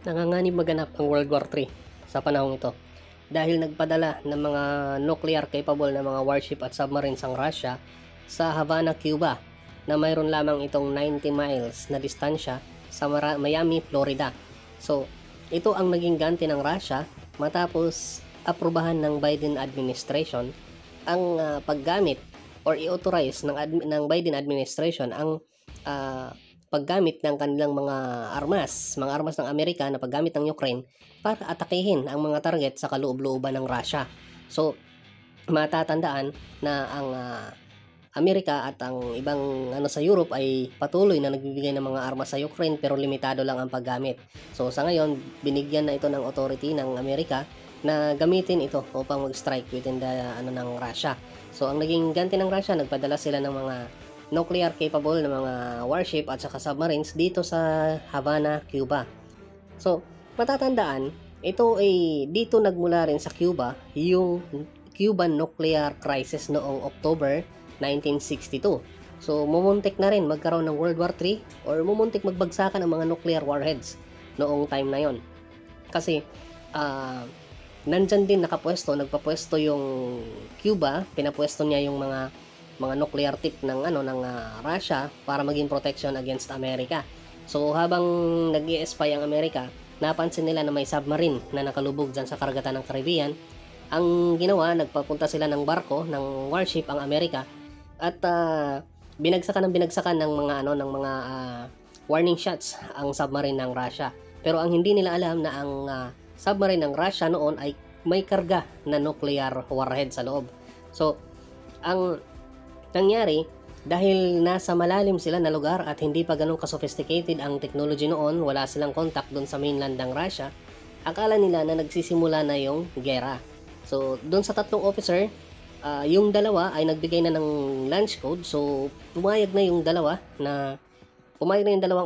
Nanganganib maganap ang World War III sa panahong ito dahil nagpadala ng mga nuclear capable na mga warship at submarines ang Russia sa Havana, Cuba na mayroon lamang itong 90 miles na distansya sa Miami, Florida. So, ito ang naging ganti ng Russia matapos aprubahan ng Biden administration ang paggamit or i-authorize ng Biden administration ang paggamit ng kanilang mga armas ng Amerika na paggamit ng Ukraine para atakihin ang mga target sa kaloob-looban ng Russia. So, matatandaan na ang Amerika at ang ibang sa Europe ay patuloy na nagbibigay ng mga armas sa Ukraine pero limitado lang ang paggamit. So, sa ngayon, binigyan na ito ng authority ng Amerika na gamitin ito upang mag-strike within the ng Russia. So, ang naging ganti ng Russia, nagpadala sila ng mga nuclear capable na mga warship at saka submarines dito sa Havana, Cuba. So, matatandaan, ito ay dito nagmula rin sa Cuba yung Cuban nuclear crisis noong October 1962. So, mumuntik na rin magkaroon ng World War III or mumuntik magbagsakan ang mga nuclear warheads noong time na yon. Kasi, nandyan din nagpapwesto yung Cuba, pinapwesto niya yung mga nuclear tip ng Russia para maging protection against America. So habang nag-i-spy ang Amerika, napansin nila na may submarine na nakalubog dyan sa karagatan ng Caribbean. Ang ginawa, nagpapunta sila ng barko ng warship ang Amerika at binagsakan ng mga warning shots ang submarine ng Russia. Pero ang hindi nila alam na ang submarine ng Russia noon ay may karga na nuclear warhead sa loob. So ang nangyari, dahil nasa malalim sila na lugar at hindi pa ganun ka-sophisticated ang technology noon, wala silang contact doon sa mainland ng Russia, akala nila na nagsisimula na yung gera. So, doon sa tatlong officer, yung dalawa ay nagbigay na ng launch code. So, pumayag na yung dalawang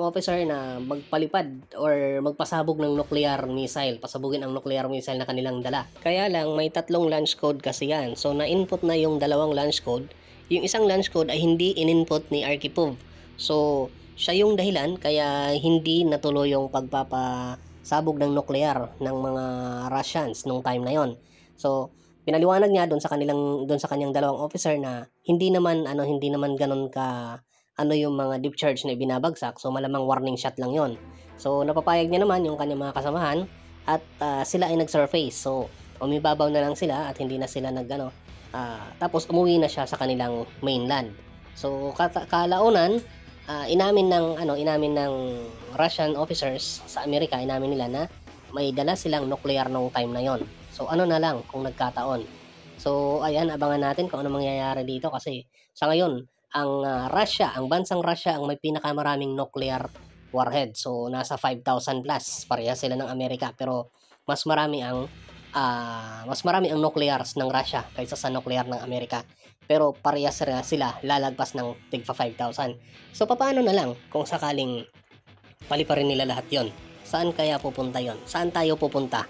officer na magpalipad or magpasabog ng nuclear missile, pasabugin ang nuclear missile na kanilang dala. Kaya lang, may tatlong launch code kasi yan. So, na-input na yung dalawang launch code. Yung isang launch code ay hindi in-input ni Arkhipov. So, siya yung dahilan kaya hindi natuloy yung pagpapasabog ng nuclear ng mga Russians nung time na yon. So, pinaliwanag niya doon sa kanyang dalawang officer na hindi naman ganun ka yung mga deep charge na ibinabagsak. So, malamang warning shot lang yon. So, napapayag niya naman yung kanyang mga kasamahan at sila ay nag-surface. So, umibabaw na lang sila at hindi na sila tapos umuwi na siya sa kanilang mainland. So kalaunan, inamin ng Russian officers sa Amerika, inamin nila na may dala silang nuclear nung time na yon. So ano na lang kung nagkataon. So ayan, abangan natin kung ano mangyayari dito kasi sa ngayon ang bansang Russia ang may pinakamaraming nuclear warhead. So nasa 5,000 plus, parehas sila ng Amerika, pero mas marami ang nuclears ng Russia kaysa sa nuclear ng Amerika. Pero parehas sila lalagpas ng tigpa 5,000. So paano na lang kung sakaling paliparin nila lahat yon? Saan kaya pupunta yon? Saan tayo pupunta?